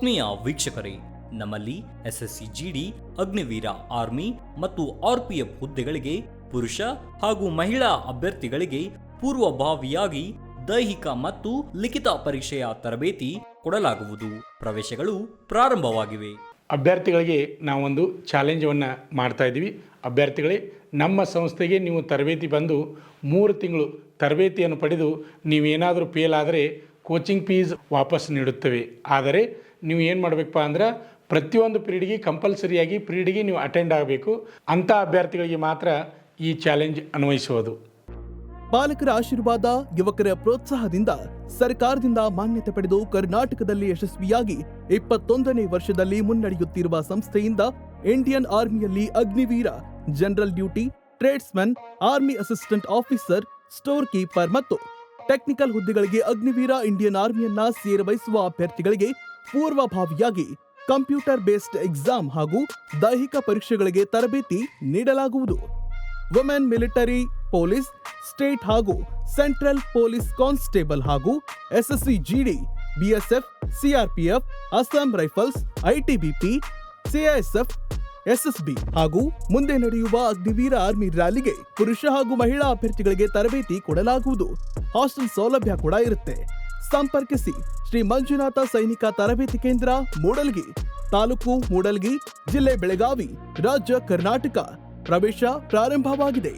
ಆತ್ಮೀಯ ವೀಕ್ಷಕರೇ, ನಮ್ಮಲ್ಲಿ ಎಸ್ಎಸ್ಸಿ ಜಿಡಿ, ಅಗ್ನಿವೀರ ಆರ್ಮಿ ಮತ್ತು ಆರ್ಪಿಎಫ್ ಹುದ್ದೆಗಳಿಗೆ ಪುರುಷ ಹಾಗೂ ಮಹಿಳಾ ಅಭ್ಯರ್ಥಿಗಳಿಗೆ ಪೂರ್ವಭಾವಿಯಾಗಿ ದೈಹಿಕ ಮತ್ತು ಲಿಖಿತ ಪರೀಕ್ಷೆಯ ತರಬೇತಿ ಕೊಡಲಾಗುವುದು. ಪ್ರವೇಶಗಳು ಪ್ರಾರಂಭವಾಗಿವೆ. ಅಭ್ಯರ್ಥಿಗಳಿಗೆ ನಾವೊಂದು ಚಾಲೆಂಜನ್ನು ಮಾಡ್ತಾ ಇದ್ದೀವಿ. ಅಭ್ಯರ್ಥಿಗಳೇ, ನಮ್ಮ ಸಂಸ್ಥೆಗೆ ನೀವು ತರಬೇತಿ ಬಂದು 3 ತಿಂಗಳು ತರಬೇತಿಯನ್ನು ಪಡೆದು ನೀವೇನಾದರೂ ಫೇಲ್ ಆದರೆ ಕೋಚಿಂಗ್ ಫೀಸ್ ವಾಪಸ್ ನೀಡುತ್ತೇವೆ. ಆದರೆ ನೀವು ಏನು ಮಾಡಬೇಕಪ್ಪ ಅಂದ್ರೆ ಪ್ರತಿಯೊಂದು ಪೀರಿಯಡ್ಗೆ ಕಂಪಲ್ಸರಿಯಾಗಿ ಪೀರಿಯಡ್ಗೆ ನೀವು ಅಟೆಂಡ್ ಆಗಬೇಕು. ಅಂಥ ಅಭ್ಯರ್ಥಿಗಳಿಗೆ ಮಾತ್ರ ಈ ಚಾಲೆಂಜ್ ಅನ್ವಯಿಸುವುದು. ಪಾಲಕರ ಆಶೀರ್ವಾದ, ಯುವಕರ ಪ್ರೋತ್ಸಾಹದಿಂದ ಸರ್ಕಾರದಿಂದ ಮಾನ್ಯತೆ ಪಡೆದು ಕರ್ನಾಟಕದಲ್ಲಿ ಯಶಸ್ವಿಯಾಗಿ 21ನೇ ವರ್ಷದಲ್ಲಿ ಮುನ್ನಡೆಯುತ್ತಿರುವ ಸಂಸ್ಥೆಯಿಂದ ಇಂಡಿಯನ್ ಆರ್ಮಿಯಲ್ಲಿ Agniveer, general duty, tradesman, army assistant officer, store keeper ಮತ್ತು ಟೆಕ್ನಿಕಲ್ ಹುದ್ದೆಗಳಿಗೆ ಅಗ್ನಿವೀರ ಇಂಡಿಯನ್ ಆರ್ಮಿಯನ್ನ ಸೇರಬಯಸುವ ಅಭ್ಯರ್ಥಿಗಳಿಗೆ ಪೂರ್ವಭಾವಿಯಾಗಿ ಕಂಪ್ಯೂಟರ್ ಬೇಸ್ಡ್ ಎಕ್ಸಾಮ್ ಹಾಗೂ ದೈಹಿಕ ಪರೀಕ್ಷೆಗಳಿಗೆ ತರಬೇತಿ ನೀಡಲಾಗುವುದು. ವುಮೆನ್ ಮಿಲಿಟರಿ, ಪೊಲೀಸ್, ಸ್ಟೇಟ್ ಹಾಗೂ ಸೆಂಟ್ರಲ್ ಪೊಲೀಸ್ ಕಾನ್ಸ್ಟೇಬಲ್ ಹಾಗೂ SSC GD, BSF, CRPF, Assam rifles, ITBP, CISF, SSB ಹಾಗೂ ಮುಂದೆ ನಡೆಯುವ ಅಗ್ನಿವೀರ ಆರ್ಮಿ ರ್ಯಾಲಿಗೆ ಪುರುಷ ಹಾಗೂ ಮಹಿಳಾ ಅಭ್ಯರ್ಥಿಗಳಿಗೆ ತರಬೇತಿ ಕೊಡಲಾಗುವುದು. ಹಾಸ್ಟೆಲ್ ಸೌಲಭ್ಯ ಕೂಡ ಇರುತ್ತೆ. ಸಂಪರ್ಕಿಸಿ ಶ್ರೀ ಮಂಜುನಾಥ ಸೈನಿಕ ತರಬೇತಿ ಕೇಂದ್ರ, ಮೂಡಲ್ಗಿ, ತಾಲೂಕು ಮೂಡಲ್ಗಿ, ಜಿಲ್ಲೆ ಬೆಳಗಾವಿ, ರಾಜ್ಯ ಕರ್ನಾಟಕ. ಪ್ರವೇಶ ಪ್ರಾರಂಭವಾಗಿದೆ.